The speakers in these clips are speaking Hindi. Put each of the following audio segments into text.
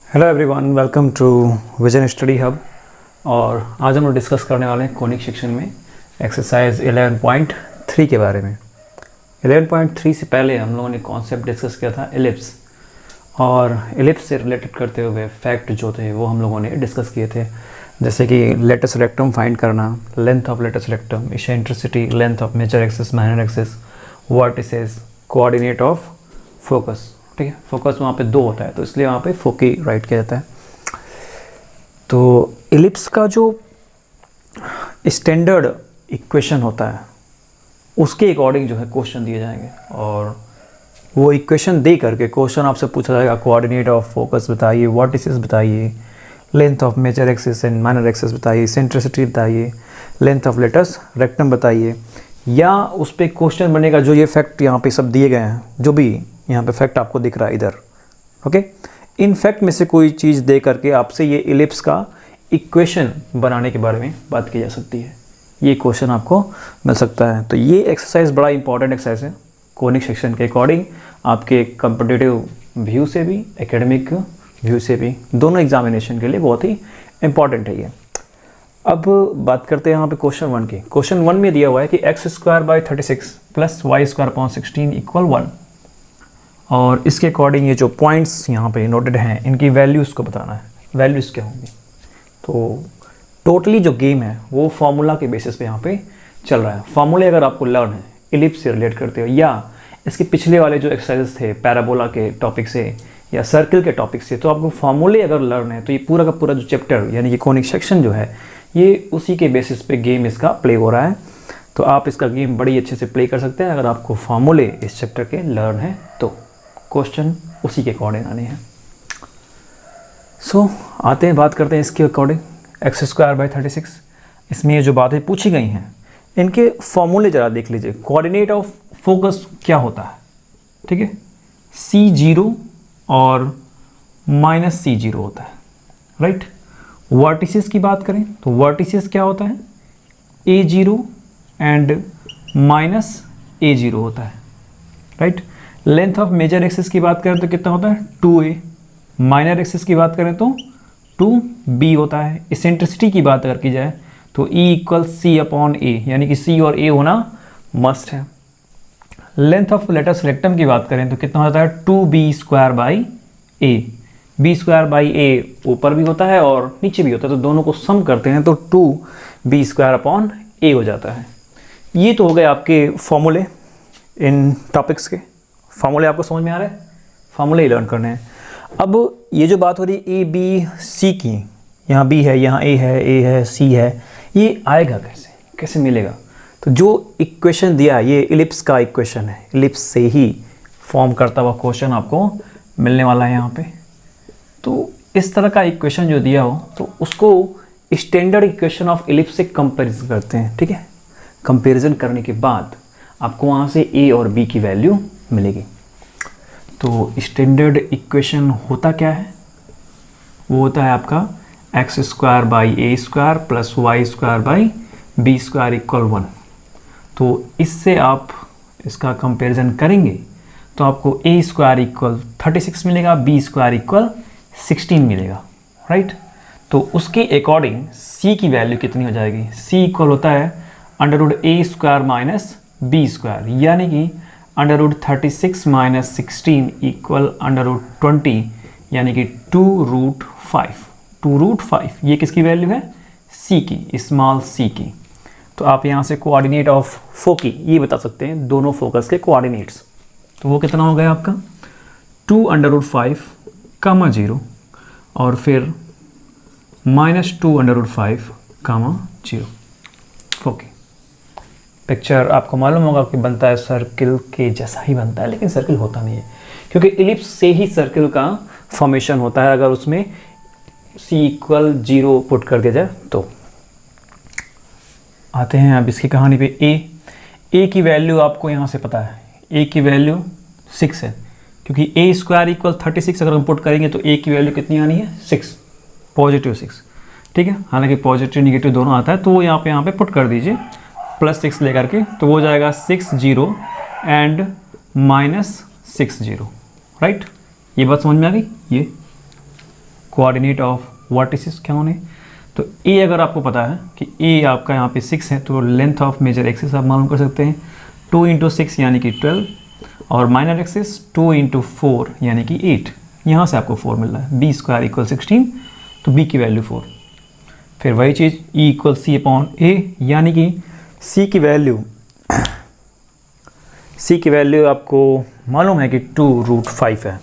Hello everyone, welcome to Vision Study Hub. और आज हम लोग डिस्कस करने वाले हैं कोनिक सेक्शन में एक्सरसाइज 11.3 के बारे में। 11.3 से पहले हम लोगों ने कॉन्सेप्ट डिस्कस किया था एलिप्स, और एलिप्स से रिलेटेड करते हुए फैक्ट जो थे वो हम लोगों ने डिस्कस किए थे, जैसे कि लेटस रेक्टम फाइंड करना, length of latus rectum, eccentricity, length of major axis, minor axis, vertices, coordinate of focus. ठीक है, फोकस वहाँ पे 2 होता है तो इसलिए वहाँ पे फोकी राइट किया जाता है। तो एलिप्स का जो स्टैंडर्ड इक्वेशन होता है उसके अकॉर्डिंग जो है क्वेश्चन दिए जाएंगे, और वो इक्वेशन दे करके क्वेश्चन आपसे पूछा जाएगा कोऑर्डिनेट ऑफ फोकस बताइए, वर्टिसेस बताइए, length of major axis and minor axis बताइए, सेंट्रिसिटी बताइए, लेंथ ऑफ लेटस रेक्टम बताइए, या उस पर क्वेश्चन बनेगा जो ये फैक्ट यहाँ पे सब दिए गए हैं, जो भी यहाँ पे फैक्ट आपको दिख रहा है इधर। ओके, इन फैक्ट में से कोई चीज़ दे करके आपसे ये एलिप्स का इक्वेशन बनाने के बारे में बात की जा सकती है। ये क्वेश्चन आपको मिल सकता है। तो ये एक्सरसाइज बड़ा इंपॉर्टेंट एक्सरसाइज है कोनिक सेक्शन के अकॉर्डिंग, आपके कॉम्पिटिटिव व्यू से भी, एकेडमिक व्यू से भी, दोनों एग्जामिनेशन के लिए बहुत ही इंपॉर्टेंट है ये। अब बात करते हैं यहाँ पे क्वेश्चन 1 की। क्वेश्चन 1 में दिया हुआ है कि x²/36 + y²/16 = 1, और इसके अकॉर्डिंग ये जो पॉइंट्स यहाँ पे नोटेड हैं इनकी वैल्यूज़ को बताना है। वैल्यूज़ क्या होंगी? तो टोटली जो गेम है वो फार्मूला के बेसिस पे यहाँ पे चल रहा है। फार्मूले अगर आपको लर्न है एलिप्स से रिलेट करते हो, या इसके पिछले वाले जो एक्सरसाइजेस थे पैराबोला के टॉपिक से या सर्किल के टॉपिक से, तो आपको फार्मूले अगर लर्न है तो ये पूरा का पूरा जो चैप्टर यानी कि कोनिक सेक्शन जो है ये उसी के बेसिस पे गेम इसका प्ले हो रहा है। तो आप इसका गेम बड़ी अच्छे से प्ले कर सकते हैं अगर आपको फार्मूले इस चैप्टर के लर्न है तो। क्वेश्चन उसी के अकॉर्डिंग आने हैं। सो आते हैं, बात करते हैं इसके अकॉर्डिंग x²/36। इसमें ये जो बातें पूछी गई हैं इनके फॉर्मूले ज़रा देख लीजिए। कोऑर्डिनेट ऑफ फोकस क्या होता है? ठीक है, C0 और -C0 होता है, राइट। वर्टिसेस की बात करें तो वर्टिसेस क्या होता है? A0 एंड -A0 होता है, right. Length of major axis की बात करें तो कितना होता है? 2a। माइनर एक्सिस की बात करें तो 2b होता है। इसेंट्रिसिटी की बात अगर की जाए तो E = C/a, यानी कि C और A होना मस्ट है। लेंथ ऑफ लेटस रेक्टम की बात करें तो कितना होता है? 2b²/a। b²/a ऊपर भी होता है और नीचे भी होता है, तो दोनों को सम करते हैं तो 2b² हो जाता है। ये तो हो गए आपके फॉर्मूले इन टॉपिक्स के। फार्मूले आपको समझ में आ रहा है? फार्मूले ही लर्न करने हैं। अब ये जो बात हो रही है A B C की, यहाँ B है, यहाँ A है, C है, ये आएगा कैसे, कैसे मिलेगा? तो जो इक्वेशन दिया है ये एलिप्स का इक्वेशन है, एलिप्स से ही फॉर्म करता हुआ क्वेश्चन आपको मिलने वाला है यहाँ पे। तो इस तरह का इक्वेशन जो दिया हो तो उसको स्टैंडर्ड इक्वेशन ऑफ एलिप्स से कंपेरिजन करते हैं। ठीक है, कंपेरिजन करने के बाद आपको वहाँ से A और B की वैल्यू मिलेगी। तो स्टैंडर्ड इक्वेशन होता क्या है? वो होता है आपका x²/a² + y²/b² = 1। तो इससे आप इसका कंपैरिजन करेंगे तो आपको a² = 36 मिलेगा, b² = 16 मिलेगा, राइट। तो उसके अकॉर्डिंग c की वैल्यू कितनी हो जाएगी? c इक्वल होता है √a² - b², यानी कि √36 - 16 = √20, यानी कि 2√5। 2√5 ये किसकी वैल्यू है? c की, स्मॉल c की। तो आप यहाँ से कोऑर्डिनेट ऑफ फोकी ये बता सकते हैं, दोनों फोकस के कोऑर्डिनेट्स। तो वो कितना हो गया आपका? 2√5, 0 और फिर -2√5, 0। फोकी पिक्चर आपको मालूम होगा कि बनता है सर्किल के जैसा ही बनता है, लेकिन सर्किल होता नहीं है क्योंकि एलिप्स से ही सर्किल का फॉर्मेशन होता है अगर उसमें C = 0 पुट कर दिया जाए तो। आते हैं अब इसकी कहानी पे। A की वैल्यू आपको यहाँ से पता है, A की वैल्यू 6 है, क्योंकि a² = 36 अगर हम पुट करेंगे तो A की वैल्यू कितनी आनी है? 6, +6। ठीक है, हालांकि पॉजिटिव निगेटिव दोनों आता है, तो वो यहाँ पे पुट कर दीजिए +6 लेकर के, तो वो हो जाएगा 60 एंड -60, राइट। ये बात समझ में आ गई? ये कोऑर्डिनेट ऑफ वर्टिसेस क्या होने, तो ए अगर आपको पता है कि ए आपका यहाँ पे 6 है तो लेंथ ऑफ मेजर एक्सिस आप मालूम कर सकते हैं 2 × 6 यानी कि 12 और माइनर एक्सिस 2 × 4 यानी कि 8। यहाँ से आपको 4 मिल रहा है, बी स्क्वायर इक्वल 16 तो बी की वैल्यू 4। फिर वही चीज़ ई इक्वल सी अपॉन ए यानी कि सी की वैल्यू आपको मालूम है कि 2√5 है,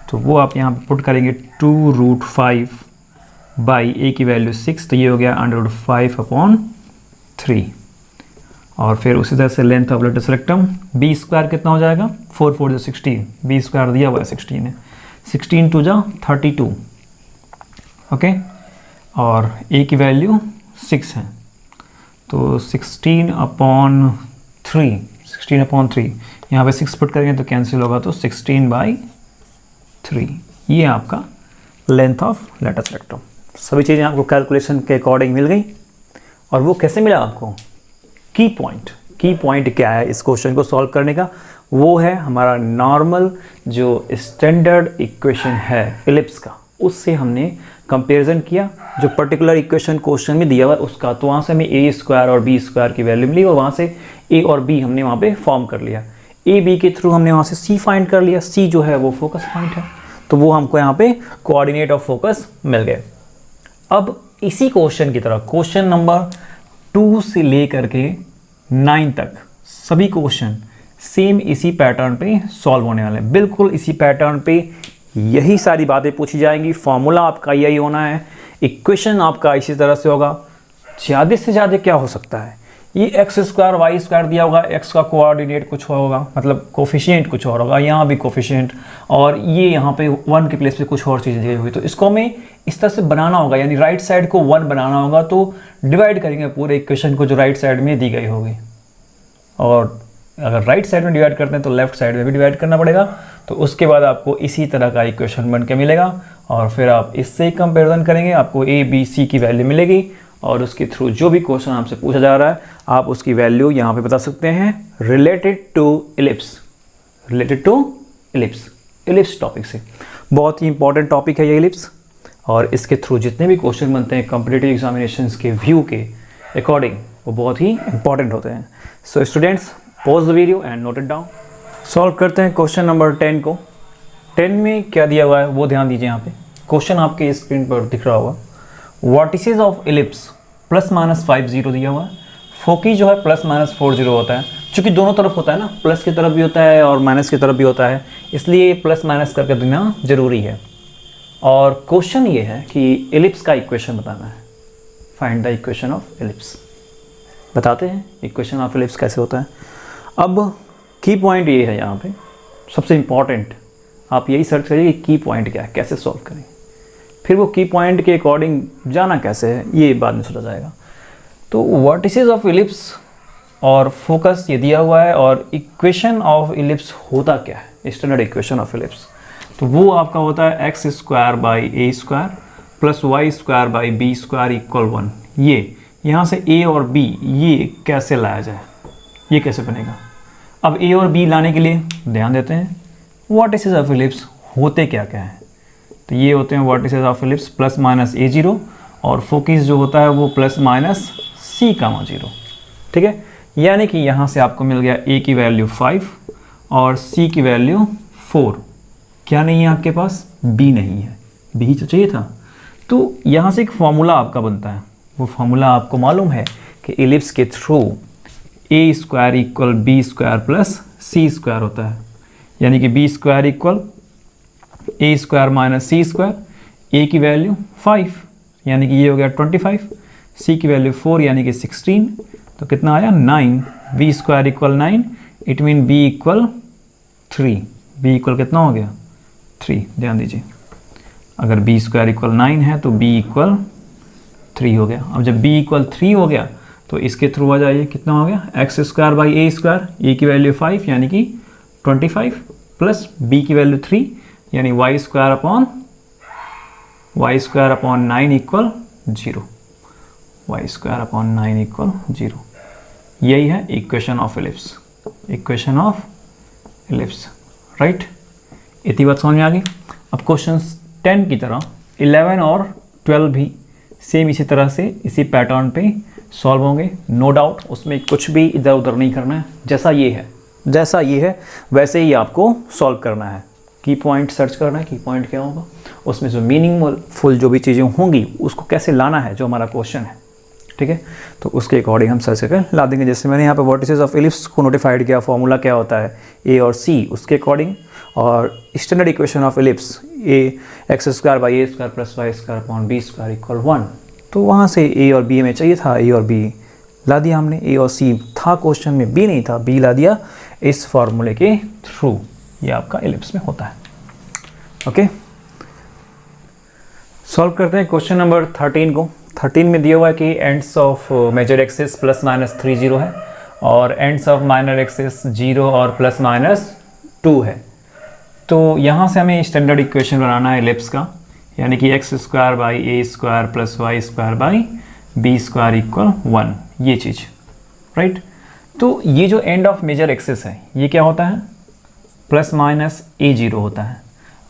तो वो आप यहाँ पे पुट करेंगे 2√5 बाई ए की वैल्यू 6, तो ये हो गया √5/3। और फिर उसी तरह से length of latus rectum B square कितना हो जाएगा 4 4 जो 16, बी स्क्वायर दिया हुआ है 16 है, 16 2 जा 32 ओके। और ए की वैल्यू 6 है तो 16/3 यहाँ पे 6 पुट करेंगे तो कैंसिल होगा, तो 16/3 ये आपका लेंथ ऑफ लेटस रेक्टम। सभी चीज़ें आपको कैलकुलेशन के अकॉर्डिंग मिल गई। और वो कैसे मिला आपको, की पॉइंट क्या है इस क्वेश्चन को सॉल्व करने का, वो है हमारा नॉर्मल जो स्टैंडर्ड इक्वेशन है इलिप्स का, उससे हमने कंपैरिजन किया जो पर्टिकुलर इक्वेशन क्वेश्चन में दिया हुआ है उसका, तो वहाँ से हमें ए स्क्वायर और बी स्क्वायर की वैल्यू मिली और वहाँ से ए और बी हमने वहाँ पे फॉर्म कर लिया। ए बी के थ्रू हमने वहाँ से सी फाइंड कर लिया, सी जो है वो फोकस पॉइंट है, तो वो हमको यहाँ पे कोऑर्डिनेट ऑफ फोकस मिल गए। अब इसी क्वेश्चन की तरह क्वेश्चन नंबर 2 से लेकर के 9 तक सभी क्वेश्चन सेम इसी पैटर्न पे सॉल्व होने वाले हैं, बिल्कुल इसी पैटर्न पे यही सारी बातें पूछी जाएंगी, फॉर्मूला आपका यही होना है, इक्वेशन आपका इसी तरह से होगा। ज़्यादा से ज़्यादा क्या हो सकता है, ये x स्क्वायर वाई स्क्वायर दिया होगा, x का कोऑर्डिनेट कुछ होगा, मतलब कोफिशिएंट कुछ और होगा, यहाँ भी कोफिशिएंट, और ये यहाँ पे 1 के प्लेस पे कुछ और चीज़ें दी हुई, तो इसको हमें इस तरह से बनाना होगा, यानी राइट साइड को 1 बनाना होगा, तो डिवाइड करेंगे पूरे इक्वेशन को जो राइट साइड में दी गई होगी, और अगर राइट साइड में डिवाइड करते हैं तो लेफ्ट साइड में भी डिवाइड करना पड़ेगा, तो उसके बाद आपको इसी तरह का इक्वेशन बन के मिलेगा और फिर आप इससे कंपेरिजन करेंगे, आपको ए बी सी की वैल्यू मिलेगी और उसके थ्रू जो भी क्वेश्चन आपसे पूछा जा रहा है आप उसकी वैल्यू यहाँ पे बता सकते हैं रिलेटेड टू इलिप्स टॉपिक से। बहुत ही इंपॉर्टेंट टॉपिक है ये इलिप्स, और इसके थ्रू जितने भी क्वेश्चन बनते हैं कॉम्पिटिटिव एग्जामिनेशंस के व्यू के अकॉर्डिंग वो बहुत ही इंपॉर्टेंट होते हैं। So students pause the video and note it down. Solve करते हैं क्वेश्चन नंबर 10 को। 10 में क्या दिया हुआ है वो ध्यान दीजिए। यहाँ पे क्वेश्चन आपके स्क्रीन पर दिख रहा होगा, वर्टिसेस ऑफ इलिप्स ±50 दिया हुआ है, फोकी जो है ±40 होता है, चूँकि दोनों तरफ होता है ना, प्लस की तरफ भी होता है और माइनस की तरफ भी होता है, इसलिए प्लस माइनस करके देना जरूरी है। और क्वेश्चन ये है कि इलिप्स का इक्वेशन बताना है, find the equation of ellipse. बताते हैं इक्वेशन ऑफ इलिप्स कैसे होता है। अब की पॉइंट ये है, यहाँ पे सबसे इम्पॉर्टेंट आप यही सर्च करिए कि की पॉइंट क्या है, कैसे सॉल्व करें, फिर वो की पॉइंट के अकॉर्डिंग जाना कैसे है ये बाद में सोचा जाएगा। तो वर्टिसेस ऑफ इलिप्स और फोकस ये दिया हुआ है, और इक्वेशन ऑफ इलिप्स होता क्या है, स्टैंडर्ड इक्वेशन ऑफ इलिप्स, तो वो आपका होता है x² by a square plus y square by b square equal 1। ये यहाँ से a और b ये कैसे लाया जाए, ये कैसे बनेगा। अब a और b लाने के लिए ध्यान देते हैं वर्टिसेस ऑफ इलिप्स होते क्या क्या है, तो ये होते हैं वर्टिसेस ऑफ इलिप्स ±a0 और फोकस जो होता है वो ±c,0। ठीक है, यानी कि यहाँ से आपको मिल गया a की वैल्यू 5 और c की वैल्यू 4। क्या नहीं है आपके पास, b नहीं है, b तो चाहिए था। तो यहाँ से एक फॉर्मूला आपका बनता है, वो फॉर्मूला आपको मालूम है कि इलिप्स के through a square equal b square plus c square होता है, यानी कि b square equal a square minus c square, a की वैल्यू 5 यानी कि ये हो गया 25, c की वैल्यू 4 यानी कि 16, तो कितना आया 9, b square equal 9, it mean b equal 3, b equal कितना हो गया 3। ध्यान दीजिए, अगर b स्क्वायर इक्वल 9 है तो b इक्वल 3 हो गया। अब जब b इक्वल 3 हो गया तो इसके थ्रू आ जाइए, कितना हो गया x² by a square, a की वैल्यू 5 यानी कि 25 प्लस b की वैल्यू 3 यानी y square upon 9 equal 0, y square upon 9 equal 0। यही है equation of ellipse, equation of ellipse, right. इतनी बात समझ में आ गई। अब क्वेश्चन 10 की तरह 11 और 12 भी सेम इसी तरह से इसी पैटर्न पे सॉल्व होंगे, नो डाउट। उसमें कुछ भी इधर उधर नहीं करना है, जैसा ये है वैसे ही आपको सॉल्व करना है। की पॉइंट सर्च करना है, की पॉइंट क्या होगा, उसमें जो मीनिंगफुल जो भी चीज़ें होंगी उसको कैसे लाना है, जो हमारा क्वेश्चन है, ठीक है। तो उसके अकॉर्डिंग हम सर्च करके ला देंगे। जैसे मैंने यहाँ पे वर्टिसेस ऑफ एलिप्स को नोटिफाइड किया, फॉर्मूला क्या होता है ए और सी, उसके अकॉर्डिंग। और standard equation of ellipse a x square by a square plus y square upon b square equal 1। तो वहाँ से ए और बी हमें चाहिए था, ए और बी ला दिया हमने। ए और सी था क्वेश्चन में, बी नहीं था, बी ला दिया इस फार्मूले के थ्रू। ये आपका एलिप्स में होता है। ओके, सॉल्व करते हैं क्वेश्चन नंबर 13 को। 13 में दिया हुआ है कि ends of major axis plus minus 3 0 है और एंड्स ऑफ माइनर एक्सिस 0 और प्लस माइनस 2 है। तो यहाँ से हमें स्टैंडर्ड इक्वेशन बनाना है एलिप्स का, यानी कि x square by a square plus y square by b square equal 1, ये चीज़, राइट। तो ये जो एंड ऑफ मेजर एक्सिस है ये क्या होता है, प्लस माइनस ए 0 होता है,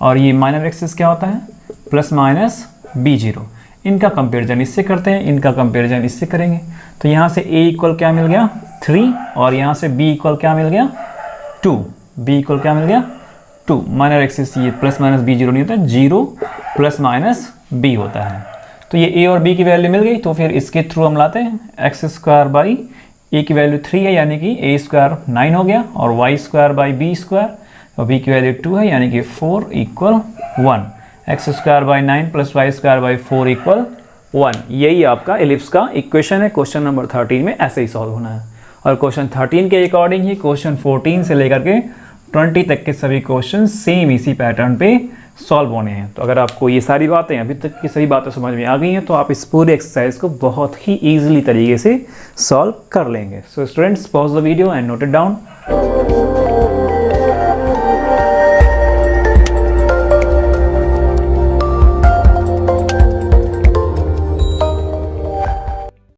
और ये माइनर एक्सिस क्या होता है, प्लस माइनस बी 0। इनका कंपेरिजन इससे करते हैं, इनका कंपेरिजन इससे करेंगे। तो यहाँ से a इक्वल क्या मिल गया 3, और यहाँ से b इक्वल क्या मिल गया 2, b इक्वल क्या मिल गया 2। माइनर एक्सिस ये प्लस माइनस बी 0 नहीं होता, 0 प्लस माइनस b होता है। तो ये a और b की वैल्यू मिल गई, तो फिर इसके थ्रू हम लाते हैं एक्स स्क्वायर बाई a की वैल्यू 3 है, यानी कि a स्क्वायर 9 हो गया, और y square by b square, और b की वैल्यू 2 है, यानी कि 4 equal 1। X square by 9 plus y square by 4 equal 1। यही आपका एलिप्स का इक्वेशन है। क्वेश्चन नंबर 13 में ऐसे ही सॉल्व होना है। और क्वेश्चन 13 के अकॉर्डिंग ही क्वेश्चन 14 से लेकर के 20 तक के सभी क्वेश्चन सेम इसी पैटर्न पे सॉल्व होने हैं। तो अगर आपको ये सारी बातें, अभी तक की सभी बातें समझ में आ गई हैं, तो आप इस पूरे एक्सरसाइज को बहुत ही ईजिली तरीके से सॉल्व कर लेंगे। So students, pause the video and note it down.